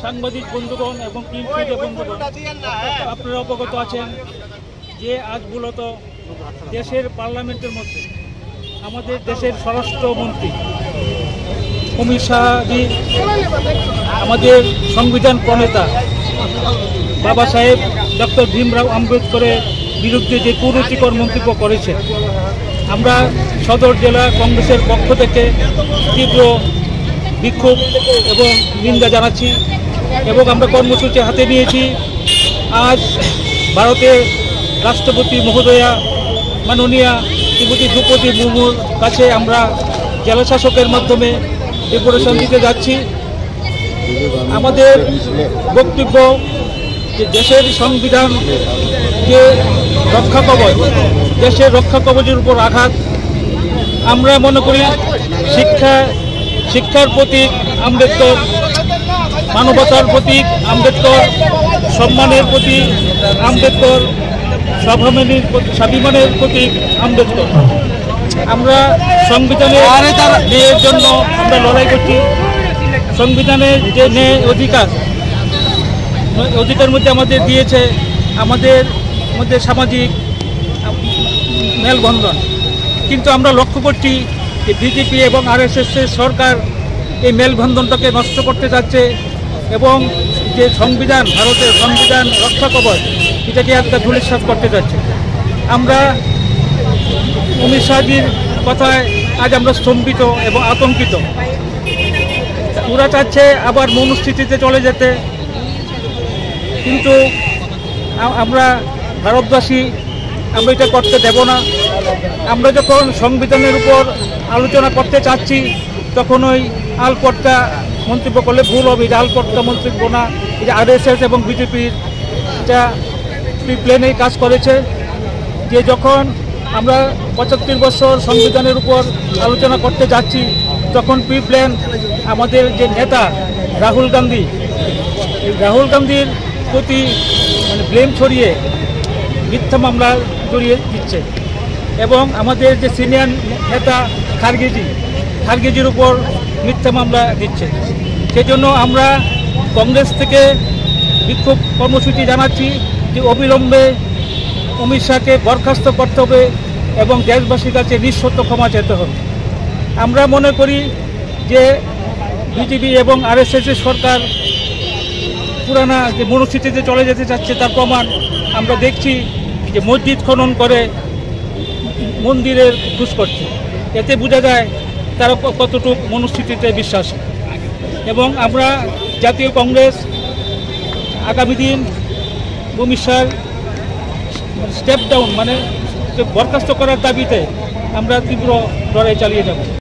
সাংবাদিক বন্ধুগণ এবং প্রিন্ট মিডিয়া বন্ধুগণ, আপনারা অবগত আছেন যে আজ মূলত দেশের পার্লামেন্টের মধ্যে আমাদের দেশের স্বরাষ্ট্রমন্ত্রী অমিত শাহজি আমাদের সংবিধান প্রণেতা বাবা সাহেব ডক্টর ভীমরাও আম্বেদকরের বিরুদ্ধে যে কুরুচিকর মন্তব্য করেছেন, আমরা সদর জেলা কংগ্রেসের পক্ষ থেকে তীব্র বিক্ষোভ এবং নিন্দা জানাচ্ছি এবং আমরা কর্মসূচি হাতে নিয়েছি। আজ ভারতের রাষ্ট্রপতি মহোদয়া মাননীয়া শ্রীমতী দ্রৌপদী মুর্মুর কাছে আমরা জেলা শাসকের মাধ্যমে ডেপুটেশন দিতে যাচ্ছি। আমাদের বক্তব্য যে দেশের সংবিধান যে রক্ষা কবচ, দেশের রক্ষা কবচের উপর আঘাত। আমরা মনে করি শিক্ষার প্রতীক আম্বেদকর, মানবতার প্রতীক আম্বেদকর, সম্মানের প্রতীক আম্বেদকর, স্বাভিমানের প্রতীক আম্বেদকর। আমরা সংবিধানের ন্যায়ের জন্য আমরা লড়াই করছি। সংবিধানের যে ন্যায় অধিকার মধ্যে আমাদের দিয়েছে আমাদের মধ্যে সামাজিক মেলবন্ধন, কিন্তু আমরা লক্ষ্য করছি যে বিজেপি এবং আরএসএসের সরকার এই মেলবন্ধনটাকে নষ্ট করতে যাচ্ছে এবং যে সংবিধান, ভারতের সংবিধান রক্ষা কবচ, এটাকে একটা ধূলিসাৎ করতে যাচ্ছে। আমরা অমিত শাহজির কথায় আজ আমরা স্তম্ভিত এবং আতঙ্কিত। ওরা চাচ্ছে আবার মনুস্থিতিতে চলে যেতে, কিন্তু আমরা ভারতবাসী আমরা এটা করতে দেব না। আমরা যখন সংবিধানের উপর আলোচনা করতে চাচ্ছি তখন ওই আলপট্টা মন্তব্য করলে ভুল হবে। এটা আলপট্টা মন্তব্য না, এটা আরএসএস এবং বিজেপির যা প্রিপ্ল্যানে কাজ করেছে। যে যখন আমরা 75 বছর সংবিধানের উপর আলোচনা করতে যাচ্ছি তখন প্রিপ্ল্যান আমাদের যে নেতা রাহুল গান্ধীর প্রতি ব্লেম ছড়িয়ে মিথ্যা মামলা জড়িয়ে দিচ্ছে এবং আমাদের যে সিনিয়র নেতা খারগেজির উপর মিথ্যা মামলা দিচ্ছে। সেজন্য আমরা কংগ্রেস থেকে বিক্ষোভ কর্মসূচি জানাচ্ছি যে অবিলম্বে অমিত শাহকে বরখাস্ত করতে হবে এবং দেশবাসীর কাছে নিঃশর্ত ক্ষমা চেতে হবে। আমরা মনে করি যে বিজেপি এবং আরএসএসের সরকার পুরানা যে মনুস্থিতিতে চলে যেতে চাচ্ছে তার প্রমাণ আমরা দেখছি যে মসজিদ খনন করে মন্দিরের খুশ করছে। এতে বোঝা যায় তারা কতটুকু মনুস্থিতিতে বিশ্বাসী। এবং আমরা জাতীয় কংগ্রেস আগামী দিন অমিত শাহর স্টেপ ডাউন বরখাস্ত করার দাবিতে আমরা তীব্র লড়াই চালিয়ে যাব।